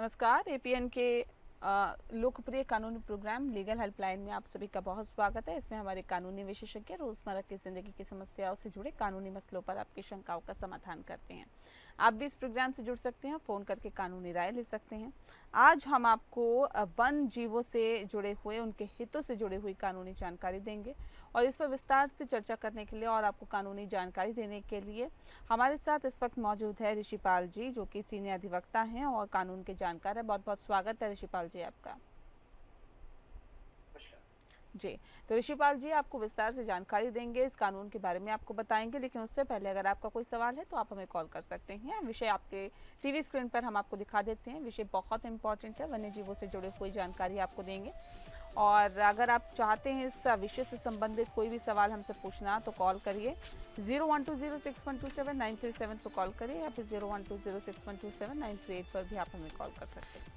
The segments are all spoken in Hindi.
नमस्कार। एपीएन के लोकप्रिय कानूनी प्रोग्राम लीगल हेल्पलाइन में आप सभी का बहुत स्वागत है। इसमें हमारे कानूनी विशेषज्ञ रोजमर्रा की जिंदगी की समस्याओं से जुड़े कानूनी मसलों पर आपकी शंकाओं का समाधान करते हैं। आप भी इस प्रोग्राम से जुड़ सकते हैं, फ़ोन करके कानूनी राय ले सकते हैं। आज हम आपको वन जीवों से जुड़े हुए, उनके हितों से जुड़ी हुई कानूनी जानकारी देंगे और इस पर विस्तार से चर्चा करने के लिए और आपको कानूनी जानकारी देने के लिए हमारे साथ इस वक्त मौजूद है ऋषिपाल जी, जो कि सीनियर अधिवक्ता हैं और कानून के जानकार है। बहुत बहुत स्वागत है ऋषिपाल जी आपका। जी, तो ऋषिपाल जी आपको विस्तार से जानकारी देंगे, इस कानून के बारे में आपको बताएंगे, लेकिन उससे पहले अगर आपका कोई सवाल है तो आप हमें कॉल कर सकते हैं। विषय आपके टीवी स्क्रीन पर हम आपको दिखा देते हैं। विषय बहुत इंपॉर्टेंट है, वन्य जीवों से जुड़ी हुई जानकारी आपको देंगे। और अगर आप चाहते हैं इस विषय से संबंधित कोई भी सवाल हमसे पूछना तो कॉल करिए 0120612793 पर कॉल करिए, या फिर 0120612793 पर भी आप हमें कॉल कर सकते हैं।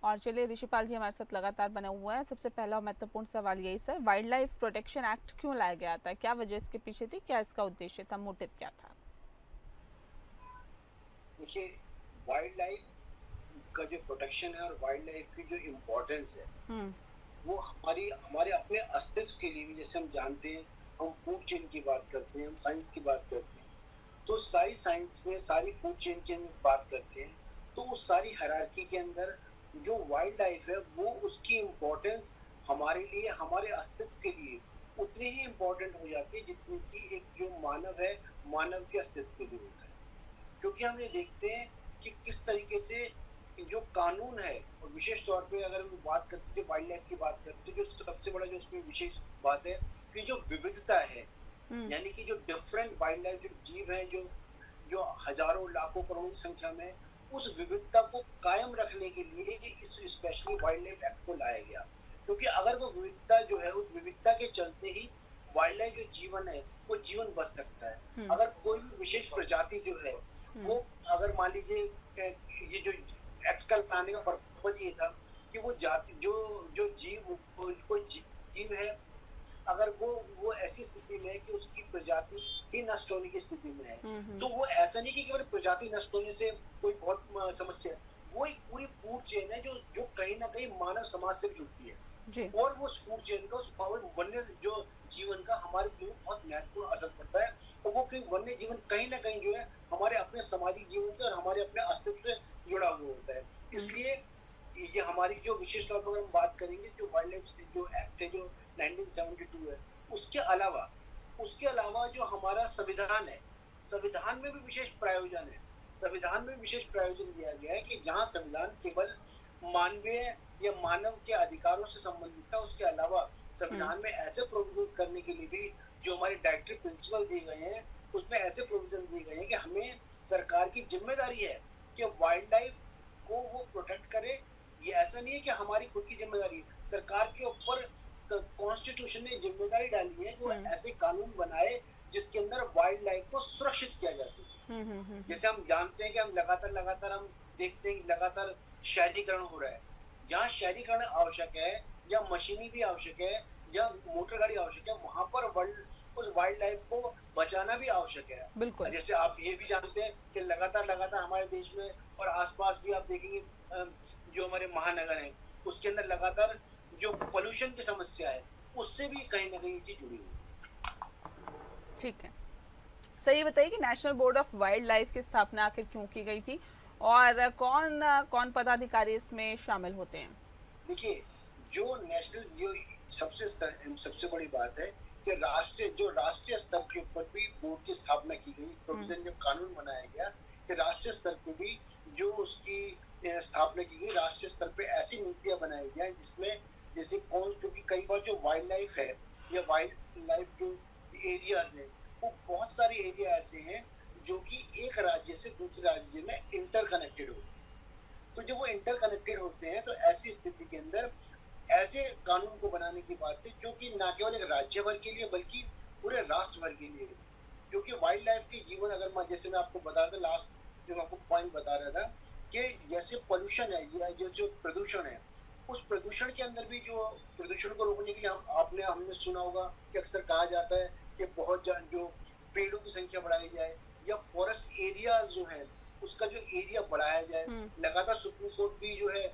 और चलिए, ऋषिपाल जी हमारे साथ लगातार बना हुआ है। सबसे पहला और महत्वपूर्ण सवाल यही sir, wild life protection act क्यों लाया गया था? क्या वजह इसके पीछे थी? क्या इसका उद्देश्य था? मोटिव क्या था? देखिए, वाइल्ड लाइफ का जो प्रोटेक्शन है और वाइल्ड लाइफ की जो इम्पोर्टेंस है वो हमारे अपने अस्तित्व के लिए भी, जैसे हम जानते हैं, हम फूड चेन की बात करते हैं, हम साइंस की बात करते हैं, तो सारी साइंस में सारी फूड चेन की हम बात करते हैं, तो उस सारी हायरार्की के अंदर जो वाइल्ड लाइफ है वो उसकी इम्पोर्टेंस हमारे लिए, हमारे अस्तित्व के लिए उतनी ही इम्पोर्टेंट हो जाती है जितनी कि एक जो मानव है, मानव के अस्तित्व के लिए होता है। क्योंकि हम ये देखते हैं कि किस तरीके से जो कानून है, और विशेष तौर पे अगर हम बात करते हैं, जो वाइल्ड लाइफ की बात करते हैं, जो सबसे बड़ा जो उसमें विशेष बात है कि जो विविधता है, यानी कि जो डिफरेंट वाइल्ड लाइफ जो जीव हैं, जो जो हजारों लाखों करोड़ों की संख्या में, उस विविधता को कायम रखने के लिए इस स्पेशली वाइल्ड लाइफ एक्ट को लाया गया। क्योंकि अगर वो विविधता जो है, उस विविधता के चलते ही वाइल्ड लाइफ जो जीवन है वो जीवन बच सकता है। अगर कोई भी विशेष प्रजाति जो है वो, अगर मान लीजिए, ये जो एक्ट का लाने का पर्पज ये था कि वो जाति जो जो जीव कोई जीव है, अगर वो ऐसी स्थिति में है कि उसकी प्रजाति ही नष्ट होने की स्थिति में है, तो वो ऐसा नहीं कि केवल प्रजाति नष्ट होने से कोई बहुत समस्या है, वो एक पूरी फूड चेन है जो जो कहीं ना कहीं मानव समाज से जुड़ती है जी। और वो उस फूड चेन का, उस वन्य जो जीवन का हमारे जीवन में बहुत महत्वपूर्ण असर पड़ता है। और वो वन्य जीवन कहीं ना कहीं जो है हमारे अपने सामाजिक जीवन से और हमारे अपने अस्तित्व से जुड़ा हुआ होता है। इसलिए ये हमारी जो विशेष तौर पर हम बात करेंगे, जो वाइल्ड लाइफ जो एक्ट है जो 1972 है, उसके अलावा जो हमारा संविधान है, संविधान में भी विशेष प्रायोजन है। संविधान में विशेष प्रायोजन दिया गया है कि जहाँ संविधान केवल मानवीय या मानव के अधिकारों से संबंधित था, उसके अलावा संविधान में ऐसे प्रोविजंस करने के लिए भी, जो हमारे डायरेक्टरी प्रिंसिपल दिए गए हैं, उसमें ऐसे प्रोविजन दिए गए हैं कि हमें सरकार की जिम्मेदारी है कि वाइल्ड लाइफ को वो प्रोटेक्ट करे। ये ऐसा नहीं है कि हमारी खुद की जिम्मेदारी, सरकार के ऊपर कॉन्स्टिट्यूशन ने जिम्मेदारी डाली है कि वो ऐसे कानून बनाए जिसके अंदर वाइल्ड लाइफ को सुरक्षित किया जा सके। जैसे हम जानते हैं कि हम लगातार हम देखते हैं कि लगातार शहरीकरण हो रहा है। जहाँ शहरीकरण आवश्यक है, जहाँ मशीनी भी आवश्यक है, जहाँ मोटर गाड़ी आवश्यक है, वहां पर उस वाइल्ड लाइफ को बचाना भी आवश्यक है। बिल्कुल। जैसे आप ये भी जानते हैं कि लगातार हमारे देश में और आसपास भी आप देखेंगे, जो हमारे महानगर हैं उसके अंदर लगातार जो पोल्यूशन की समस्या है, उससे भी कहीं ना कहीं ये चीज जुड़ी हुई है। ठीक है, सही बताइए कि national board of wild life की स्थापना आखिर क्यों की गई थी और कौन कौन पदाधिकारी इसमें शामिल होते हैं? देखिए, जो नेशनल जो सबसे बड़ी बात है कि राष्ट्रीय स्तर के ऊपर भी बोर्ड की स्थापना की गई, प्रोविजन जब कानून बनाया गया कि राष्ट्रीय स्तर पे भी जो उसकी स्थापना की गई, राष्ट्रीय स्तर पे ऐसी नीतियां बनाई जाए जिसमें जैसे क्योंकि कई बार जो वाइल्ड लाइफ है या वाइल्ड लाइफ जो एरियाज है, वो बहुत सारे एरिया ऐसे हैं जो कि एक राज्य से दूसरे राज्य में इंटरकनेक्टेड होते हैं। तो जब वो इंटरकनेक्टेड होते हैं तो ऐसी स्थिति के अंदर ऐसे कानून को बनाने की बात है जो कि ना केवल एक राज्य भर के लिए बल्कि पूरे राष्ट्र भर के लिए। क्योंकि वाइल्ड लाइफ की जीवन, अगर मैं जैसे मैं आपको बता रहा था, लास्ट जो मैं आपको पॉइंट बता रहा था कि जैसे पोल्यूशन है या जो प्रदूषण है, उस प्रदूषण के अंदर भी जो प्रदूषण को रोकने के लिए हमने सुना होगा कि अक्सर कहा जाता है कि जो पेड़ों की संख्या बढ़ाई जाए या फॉरेस्ट एरियाज जो है उसका जो एरिया बढ़ाया जाए। लगातार सुप्रीम कोर्ट भी जो है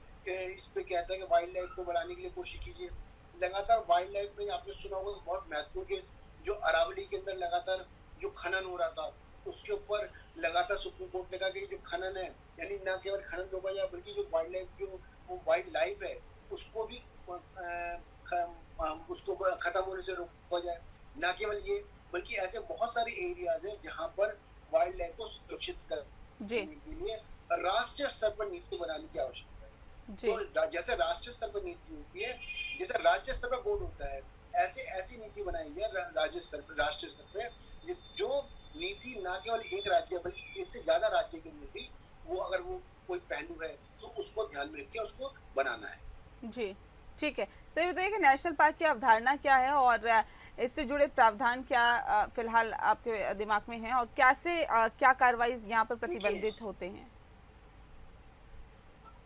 इस पे कहता है कि वाइल्ड लाइफ को बढ़ाने के लिए कोशिश कीजिए। लगातार वाइल्ड लाइफ में आपने सुना होगा तो बहुत महत्वपूर्ण केस जो अरावली के अंदर लगातार जो खनन हो रहा था उसके ऊपर लगातार सुप्रीम कोर्ट ने कहा कि जो खनन है यानी न केवल खनन रोका जाए बल्कि जो वाइल्ड लाइफ है उसको भी उसको खत्म होने से रोका जाए। न केवल ये बल्कि ऐसे बहुत सारे एरियाज हैं जहां पर वाइल्ड लाइफ को सुरक्षित करने के लिए राष्ट्रीय स्तर पर नीति बनाने की आवश्यकता है। तो जैसे राष्ट्रीय स्तर पर नीति होती है, जैसे राज्य स्तर पर बोर्ड होता है, ऐसी नीति बनाई है राष्ट्रीय स्तर पे जो नीति न केवल एक राज्य बल्कि एक से ज्यादा राज्य के लिए भी वो अगर वो कोई पहलू है तो उसको ध्यान में रख के उसको बनाना है। जी ठीक है। सही बताइए कि नेशनल पार्क की अवधारणा क्या है और इससे जुड़े प्रावधान क्या फिलहाल आपके दिमाग में हैं और कैसे क्या कार्रवाई यहाँ पर प्रतिबंधित होते हैं?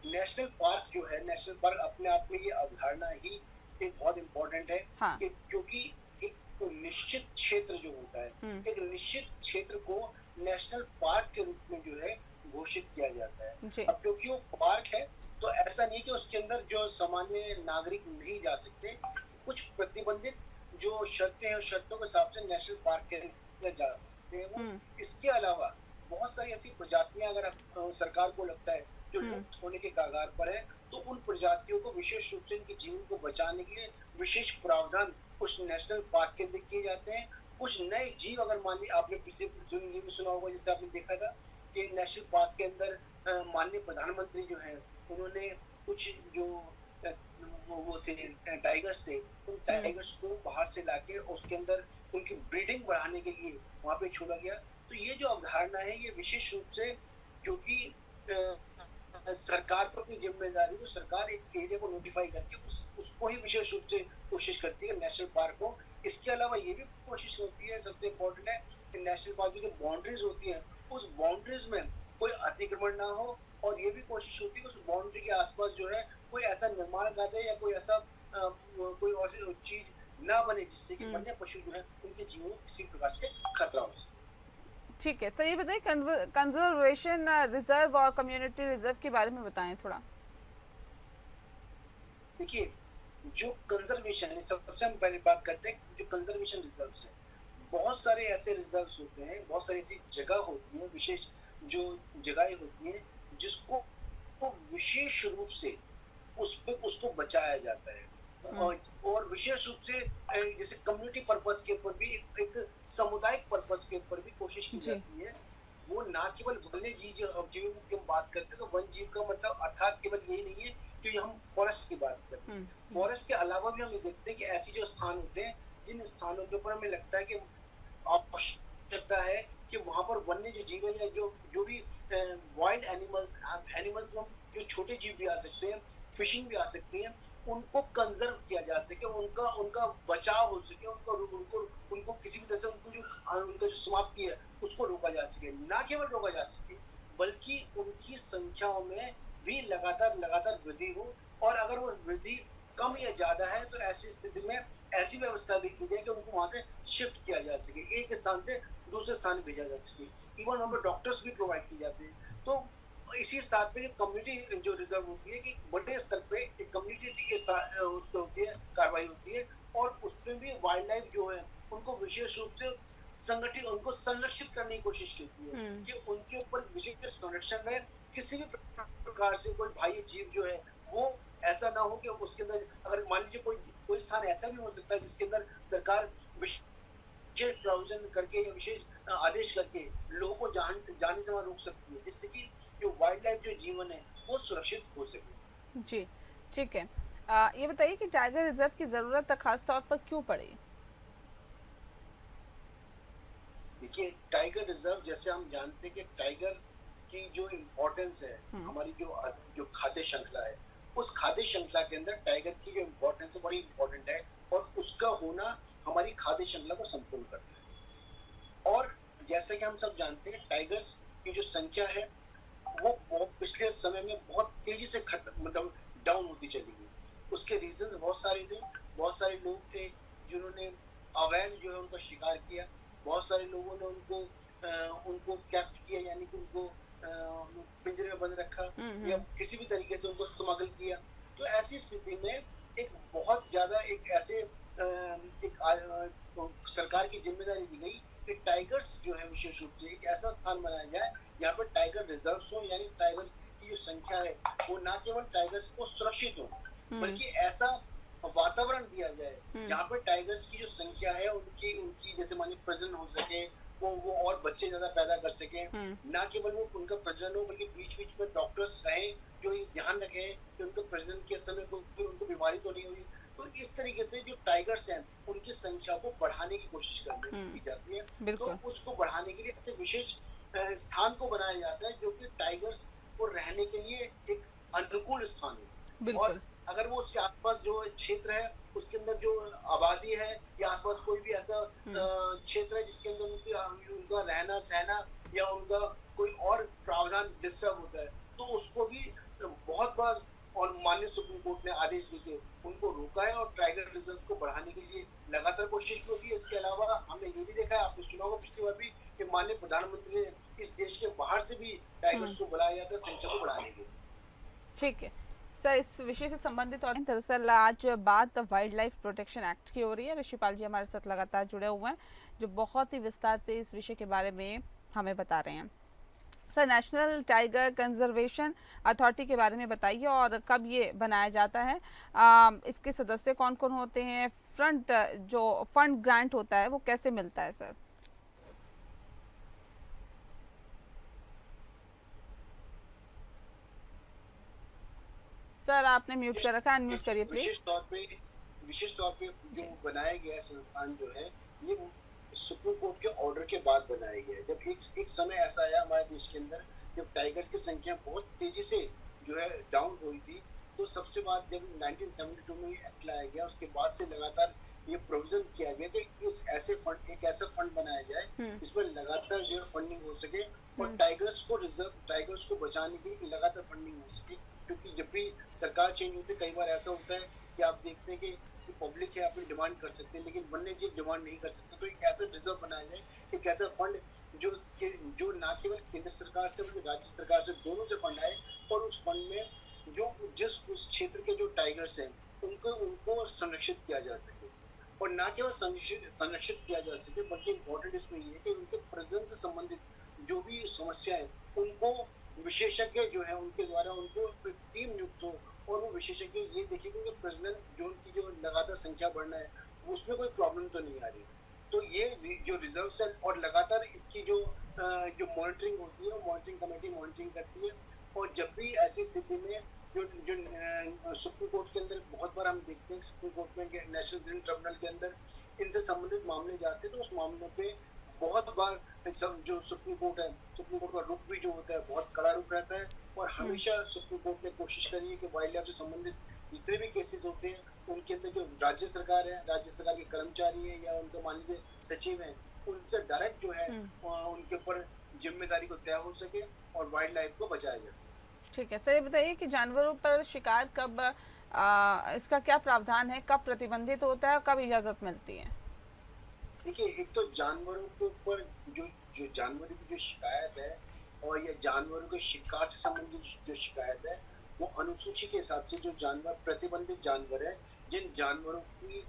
नेशनल पार्क जो है, नेशनल पार्क अपने आप में ये अवधारणा ही एक बहुत इम्पोर्टेंट है। हाँ। कि क्योंकि एक निश्चित क्षेत्र जो होता है एक निश्चित क्षेत्र को नेशनल पार्क के रूप में जो है घोषित किया जाता है। अब क्योंकि वो पार्क है तो ऐसा नहीं कि उसके अंदर जो सामान्य नागरिक नहीं जा सकते, कुछ प्रतिबंधित जो शर्तें हैं उस शर्तों के हिसाब से नेशनल पार्क के अंदर जा सकते हैं वो। इसके अलावा बहुत सारी ऐसी प्रजातियां अगर सरकार को लगता है जो लुप्त होने के कगार पर है तो उन प्रजातियों को विशेष रूप से उनके जीवन को बचाने के लिए विशेष प्रावधान उस नेशनल पार्क के अंदर किए जाते हैं। कुछ नए जीव अगर मान लीजिए आपने पिछले में सुना होगा, जैसे आपने देखा था कि नेशनल पार्क के अंदर माननीय प्रधानमंत्री जो है उन्होंने कुछ जो वो थे टाइगर्स थे, उन टाइगर्स को बाहर से लाके उसके अंदर उनकी ब्रीडिंग बढ़ाने के लिए वहाँ पे छोड़ा गया। तो ये जो अवधारणा है ये विशेष रूप से क्योंकि सरकार पर अपनी जिम्मेदारी तो सरकार एक एरिया को नोटिफाई करके उसको ही विशेष रूप से कोशिश करती है नेशनल पार्क को। इसके अलावा ये भी कोशिश होती है, सबसे इम्पोर्टेंट है कि नेशनल पार्क की जो बाउंड्रीज होती है उस बाउंड्रीज में कोई अतिक्रमण ना हो और ये भी कोशिश होती है कि उस बाउंड्री के आसपास जो है कोई ऐसा निर्माण कार्य या कोई ऐसा कोई और चीज ना बने जिससे कि वन्य पशु जो है उनके जीवन को किसी प्रकार से खतरा हो सके। ठीक है, सही बताइए कंजर्वेशन रिजर्व और कम्युनिटी रिजर्व के बारे में बताएं थोड़ा। देखिए जो कंजर्वेशन है सबसे हम पहले बात करते हैं जो कंजर्वेशन रिजर्व्स है। बहुत सारे ऐसे रिजर्व्स होते हैं, बहुत सारी ऐसी जगह होती है, विशेष जो जगहें होती हैं जिसको विशेष रूप से उसको बचाया जाता है और विशेष रूप से जैसे कम्युनिटी पर्पस के ऊपर भी एक सामुदायिक पर्पस के ऊपर भी कोशिश की जाती है। वो ना केवल वन्य जीव की हम बात करते हैं तो वन जीव का मतलब अर्थात केवल यही नहीं है कि हम फॉरेस्ट की बात करते हैं। फॉरेस्ट के अलावा भी हम ये देखते हैं कि ऐसी जो स्थान होते हैं जिन स्थानों के ऊपर हमें लगता है कि आवश्यकता है कि वहां पर वन्य जो जीव है या जो भी वाइल्ड एनिमल्स में जो छोटे जीव भी आ सकते हैं, फिशिंग भी आ सकती है, उनको कंजर्व किया जा सके, उनका बचाव हो सके, उनको किसी भी तरह से उनका जो समाप्ति है उसको रोका जा सके। ना केवल रोका जा सके बल्कि उनकी संख्याओं में भी लगातार वृद्धि हो और अगर वो वृद्धि कम या ज्यादा है तो ऐसी स्थिति में ऐसी व्यवस्था भी की जाए कि उनको वहां से शिफ्ट किया जा सके, एक स्थान से दूसरे स्थान भेजा जा सके। इवन वहाँ पर डॉक्टर्स भी प्रोवाइड किए जाते हैं। तो इसी स्तर पे जो कम्युनिटी जो रिजर्व होती है कि बड़े स्तर पे एक कम्युनिटी के उस पर होती है, कार्रवाई होती है और उसमें भी वाइल्ड लाइफ जो है उनको विशेष रूप से उनको संरक्षित करने की कोशिश करती है कि उनके ऊपर विशेष संरक्षण रहे। किसी भी प्रकार से कोई बाह्य जीव जो है वो ऐसा ना हो कि उसके अंदर अगर मान लीजिए कोई स्थान ऐसा भी हो सकता है जिसके अंदर सरकार विशेष प्रोविजन करके या विशेष आदेश करके लोगों को जाने से वहां रोक सकती है जिससे कि जो वाइल्ड लाइफ जो जीवन है वो सुरक्षित हो सके। जी ठीक है। ये बताइए कि टाइगर रिजर्व की जरूरत खास तौर पर क्यों पड़ी? देखिए टाइगर रिजर्व जैसे हम जानते हैं कि टाइगर की जो इम्पोर्टेंस है हमारी जो खाद्य श्रृंखला है उस खाद्य श्रृंखला के अंदर टाइगर की जो इम्पोर्टेंस है बड़ी इम्पोर्टेंट है और उसका होना हमारी खाद्य श्रृंखला को संपूर्ण करता है। और जैसे कि हम सब जानते हैं टाइगर्स की जो संख्या है वो पिछले समय में बहुत तेजी से मतलब डाउन होती चली गई। उसके रीजंस बहुत सारे थे। बहुत सारे लोग थे जिन्होंने अवैध जो है उनका शिकार किया। बहुत सारे लोगों ने उनको कैप्ट किया, यानी कि उनको पिंजरे में बंद रखा या हम्म। किसी भी तरीके से उनको स्मगल किया। तो ऐसी स्थिति में एक बहुत ज्यादा एक ऐसे सरकार की जिम्मेदारी दी गई कि टाइगर्स जो है विशेष रूप से एक ऐसा स्थान बनाया जाए यहाँ पर टाइगर रिजर्व हो, यानी टाइगर की जो संख्या है वो ना केवल टाइगर्स को सुरक्षित हो, हम्म। बल्कि ऐसा वातावरण दिया जाए हम्म। जहाँ पर टाइगर्स की जो संख्या है उनकी उनकी जैसे मानिए प्रजनन हो सके, वो और बच्चे ज्यादा पैदा कर सके। हम्म। ना केवल वो उनका प्रजनन हो, बल्कि बीच बीच में डॉक्टर्स रहे जो ये ध्यान रखें कि उनके प्रजनन के समय कोई उनको बीमारी तो नहीं हुई। तो इस तरीके से जो टाइगर्स हैं उनकी संख्या को बढ़ाने की कोशिश करने की जाती है। तो बिल्कुल। उसको बढ़ाने के लिए एक विशेष स्थान को बनाया जाता है जो कि टाइगर्स को रहने के लिए एक अनुकूल स्थान है। और बिल्कुल। अगर वो उसके आसपास जो क्षेत्र है उसके अंदर जो आबादी है या आसपास कोई भी ऐसा हम्म। क्षेत्र है जिसके अंदर उनका रहना सहना या उनका कोई और प्रावधान डिस्टर्ब होता है, तो उसको भी बहुत बार और माननीय सुप्रीम कोर्ट ने आदेश देके उनको रोका है और टाइगर रिजर्व को बढ़ाने के लिए लगातार कोशिश की होती है। इसके अलावा हमने ये भी देखा है, आपने सुना होगा पिछली बार भी, कि माननीय प्रधानमंत्री ने इस देश के बाहर से भी टाइगर्स हम्म। को बुलाया जाता है संख्या को बढ़ाने के लिए। ठीक है सर, इस विषय से संबंधित और दरअसल आज बात वाइल्ड लाइफ प्रोटेक्शन एक्ट की हो रही है। ऋषिपाल जी हमारे साथ लगातार जुड़े हुए हैं जो बहुत ही विस्तार से इस विषय के बारे में हमें बता रहे हैं। Sir, national tiger conservation authority के बारे में बताइए और कब ये बनाया जाता है, इसके सदस्य कौन कौन होते हैं, जो फंड ग्रांट होता है वो कैसे मिलता है सर? सर आपने म्यूट कर रखा है, अनम्यूट करिए प्लीज। विशेष तौर पे जो जी। बनाया गया संस्थान जो है ये सुप्रीम कोर्ट के ऑर्डर के बाद बनाया गया है। जब एक समय ऐसा आया हमारे देश के अंदर जब टाइगर की संख्या बहुत तेजी से जो है डाउन हुई थी, तो सबसे बाद जब 1972 में एक्ट लाया गया उसके बाद से लगातार ये प्रोविजन किया गया कि एक ऐसा फंड बनाया जाए जिसमें लगातार जो फंडिंग हो सके और टाइगर्स को बचाने के लिए लगातार फंडिंग हो सके। क्योंकि जब भी सरकार चेंज होती है कई बार ऐसा होता है कि आप देखते हैं कि पब्लिक है अपनी डिमांड कर सकते हैं लेकिन वन्य जीव डिमांड नहीं कर सकते। तो एक ऐसा रिजर्व बनाया जाए, एक ऐसा फंड जो ना केवल केंद्र सरकार से बल्कि राज्य सरकार से दोनों से फंड आए और उस फंड में जो उस क्षेत्र के जो टाइगर्स हैं उनको संरक्षित किया जा सके। और ना केवल संरक्षित किया जा सके बल्कि इम्पोर्टेंट इसमें ये है कि उनके प्रजनन से संबंधित जो भी समस्या है उनको विशेषज्ञ जो है उनके द्वारा उनको एक टीम नियुक्त हो और वो विशेषज्ञ ये देखें कि प्रजनन जो उनकी जो लगातार संख्या बढ़ना है उसमें कोई प्रॉब्लम तो नहीं आ रही। तो ये जो रिजर्व सेल और लगातार इसकी जो मॉनिटरिंग होती है मॉनिटरिंग कमेटी मॉनिटरिंग करती है। और जब भी ऐसी स्थिति में जो जो सुप्रीम कोर्ट के अंदर बहुत बार हम देखते हैं सुप्रीम कोर्ट में नेशनल ग्रीन ट्रिब्यूनल के अंदर इनसे संबंधित मामले जाते हैं तो उस मामले पे बहुत बार जो सुप्रीम कोर्ट है सुप्रीम कोर्ट का रुख भी जो होता है बहुत कड़ा रुख रहता है। और हमेशा सुप्रीम कोर्ट ने कोशिश करी है कि वाइल्ड लाइफ से संबंधित जितने भी केसेस होते हैं उनके अंदर जो राज्य सरकार के कर्मचारी है या उनके मान लीजिए सचिव हैं उनसे डायरेक्ट जो है उनके ऊपर जिम्मेदारी को तय हो सके और वाइल्ड लाइफ को बचाया जा सके। ठीक है सर, ये बताइए कि जानवरों पर शिकार कब, इसका क्या प्रावधान है, कब प्रतिबंधित होता है और कब इजाजत मिलती है? देखिए, एक तो जानवरों के ऊपर जो जो जानवरों की जो शिकायत है और ये जानवरों के शिकार से संबंधित जो शिकायत है वो अनुसूची के हिसाब से जो जानवर प्रतिबंधित जानवर है जिन जानवरों की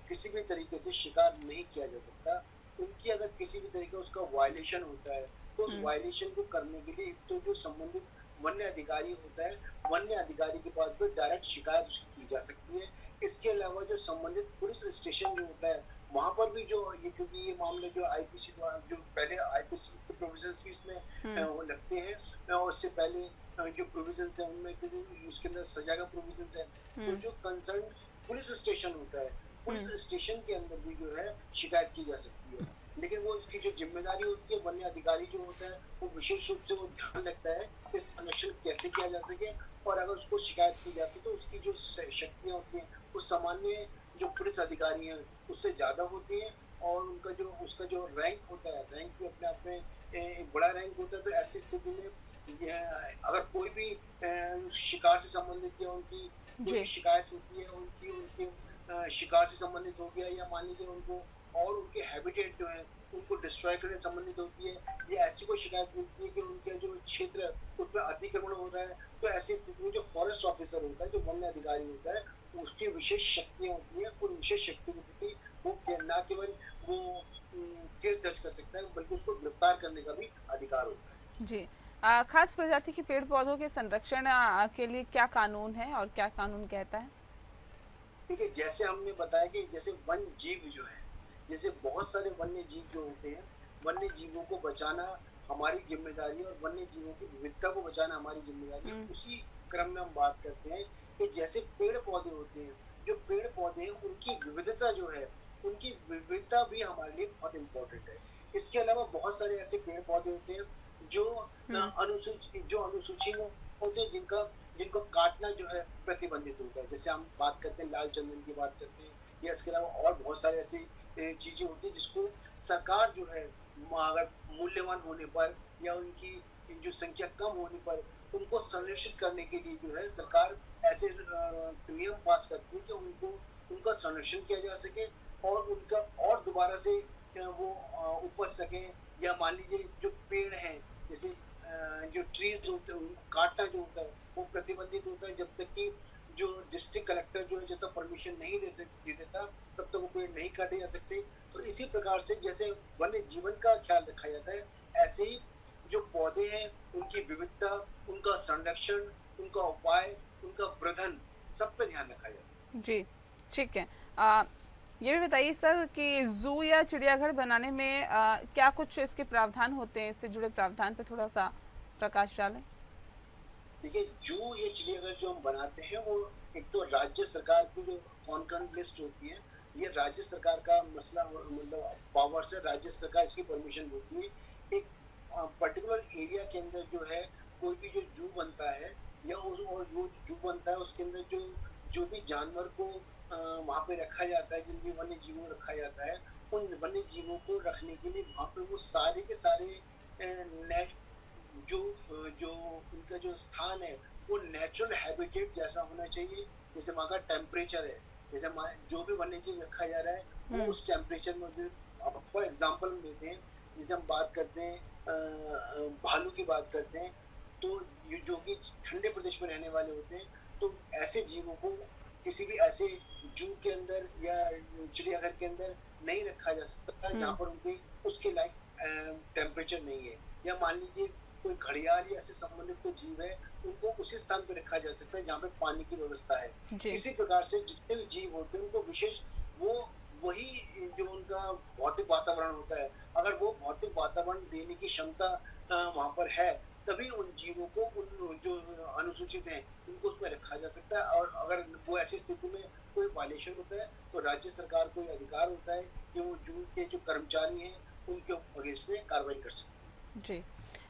किसी भी तरीके से शिकार नहीं किया जा सकता उनकी अगर किसी भी तरीके उसका वायलेशन होता है तो उस वायलेशन को करने के लिए एक तो जो संबंधित वन्य अधिकारी होता है वन्य अधिकारी के पास भी डायरेक्ट शिकायत उसकी की जा सकती है। इसके अलावा जो संबंधित पुलिस स्टेशन जो होता है वहां पर भी जो ये क्योंकि ये मामले जो आईपीसी द्वारा जो पहले आईपीसी के प्रोविजंस भी इसमें वो लगते हैं और उससे पहले जो प्रोविजंस है उनमें क्योंकि उसके अंदर सजा का प्रोविजंस है तो जो कंसर्न पुलिस स्टेशन होता है पुलिस स्टेशन के अंदर भी जो है शिकायत की जा सकती है। लेकिन वो उसकी जो जिम्मेदारी होती है वन्य अधिकारी जो होता है वो विशेष रूप से वो ध्यान रखता है कि संरक्षण कैसे किया जा सके और अगर उसको शिकायत की जाती है तो उसकी जो शक्तियां होती हैं वो सामान्य जो पुलिस अधिकारी हैं उससे ज्यादा होती है और उसका जो रैंक होता है रैंक भी अपने आप में एक बड़ा रैंक होता है। तो ऐसी स्थिति में अगर कोई भी शिकार से संबंधित या उनकी कोई जी। भी शिकायत होती है उनकी उनके शिकार से संबंधित हो गया, या मान लीजिए उनको और उनके हैबिटेट जो है उनको डिस्ट्रॉय करने से संबंधित होती है, या ऐसी कोई शिकायत मिलती है कि उनका जो क्षेत्र है उसमें अतिक्रमण हो रहा है, तो ऐसी स्थिति में जो फॉरेस्ट ऑफिसर होता है, जो वन अधिकारी होता है, उसकी विशेष शक्तियां होती हैं। उन विशेष शक्तियों के प्रति वो न केवल वो केस दर्ज कर सकता है, बल्कि उसको गिरफ्तार करने का भी अधिकार होता है। जी। खास प्रजाति के पेड़ पौधों के संरक्षण के लिए क्या कानून है और क्या कानून कहता है? देखिए, जैसे हमने बताया कि जैसे वन जीव जो है, जैसे बहुत सारे वन्य जीव जो होते हैं, वन्य जीवों को बचाना हमारी ज़िम्मेदारी है, और वन्य जीवों की विविधता को बचाना हमारी ज़िम्मेदारी है। हुँ, उसी क्रम में हम बात करते हैं कि जैसे पेड़-पौधे होते हैं, जो पेड़-पौधे हैं उनकी विविधता जो है, उनकी विविधता भी हमारे लिए बहुत इम्पोर्टेंट है। इसके अलावा बहुत सारे ऐसे पेड़-पौधे होते हैं जो हुँ, जो अनुसूची में होते हैं, जिनका जिनको काटना जो है प्रतिबंधित होता है। जैसे हम बात करते हैं लाल चंदन की बात करते हैं, या इसके अलावा और बहुत सारे ऐसी चीजें होती हैं जिसको सरकार जो है अगर मूल्यवान होने पर, या उनकी जो संख्या कम होने पर, उनको संरक्षित करने के लिए जो है सरकार ऐसे नियम पास करती है कि उनको उनका संरक्षण किया जा सके, और उनका और दोबारा से वो उपज सके। या मान लीजिए जो पेड़ हैं, जैसे जो ट्रीज होते हैं उनको काटना जो होता है वो प्रतिबंधित होता है, जब तक कि जो डिस्ट्रिक्ट कलेक्टर जो है जब तक परमिशन नहीं दे देता, तब तक वो पेड़ नहीं काटे जा सकते। तो इसी प्रकार से जैसे वन्य जीवन का ख्याल रखा जाता है, ऐसे ही जो पौधे हैं उनकी विविधता, उनका संरक्षण, उनका उपाय, उनका वर्धन, सब पे ध्यान रखा जाता है। जी, ठीक है। अ, ये भी बताइए सर कि ज़ू या चिड़ियाघर बनाने में क्या कुछ इसके प्रावधान होते हैं? इससे जुड़े प्रावधान पे थोड़ा-सा प्रकाश डालें। देखिए, जू ये चिड़ियाघर जो हम बनाते हैं वो एक तो राज्य सरकार की जो कॉन्करेंट लिस्ट होती है, ये राज्य सरकार का मसला, मतलब पावर से राज्य सरकार इसकी परमिशन होती है। एक पर्टिकुलर एरिया के अंदर जो है कोई भी जो जू बनता है, या उस और जो जू बनता है उसके अंदर जो जो भी जानवर को वहाँ पे रखा जाता है, जिन भी वन्य जीवों को रखा जाता है, उन वन्य जीवों को रखने के लिए वहाँ पे वो सारे के सारे जो उनका जो स्थान है वो नेचुरल हैबिटेट जैसा होना चाहिए। जैसे वहाँ का टेम्परेचर है, जैसे जो भी वन्य जीव रखा जा रहा है वो हुँ, उस टेम्परेचर में, फॉर एग्जांपल हम लेते हैं, जैसे हम बात करते हैं भालू की बात करते हैं, तो ये जो कि ठंडे प्रदेश में रहने वाले होते हैं, तो ऐसे जीवों को किसी भी ऐसे जू के अंदर या चिड़ियाघर के अंदर नहीं रखा जा सकता जहाँ हुँ, पर उनके उसके लायक टेम्परेचर नहीं है। या मान लीजिए कोई घड़ियाल या ऐसे संबंधित कोई जीव है, उनको उसी स्थान पे रखा जा सकता है जहाँ पे पानी की व्यवस्था है। जी, इसी प्रकार से जितने भी जीव होते हैं उनको विशेष वो वही जो उनका भौतिक वातावरण होता है, अगर वो भौतिक वातावरण देने की क्षमता वहाँ पर है, तभी उन जीवों को, उन जो अनुसूचित हैं, उनको उसमें रखा जा सकता है। और अगर वो ऐसी स्थिति में कोई वायलेशन होता है, तो राज्य सरकार को ये अधिकार होता है कि वो जू के जो कर्मचारी हैं, उनके अगेंस्ट में कार्रवाई कर सकते हैं। जी।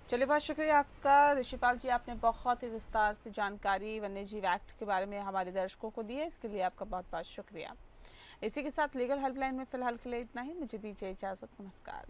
चलिए बहुत शुक्रिया आपका ऋषिपाल जी, आपने बहुत ही विस्तार से जानकारी वन्यजीव एक्ट के बारे में हमारे दर्शकों को दी है, इसके लिए आपका बहुत-बहुत शुक्रिया। इसी के साथ लीगल हेल्पलाइन में फ़िलहाल के लिए इतना ही, मुझे दीजिए इजाज़त, नमस्कार।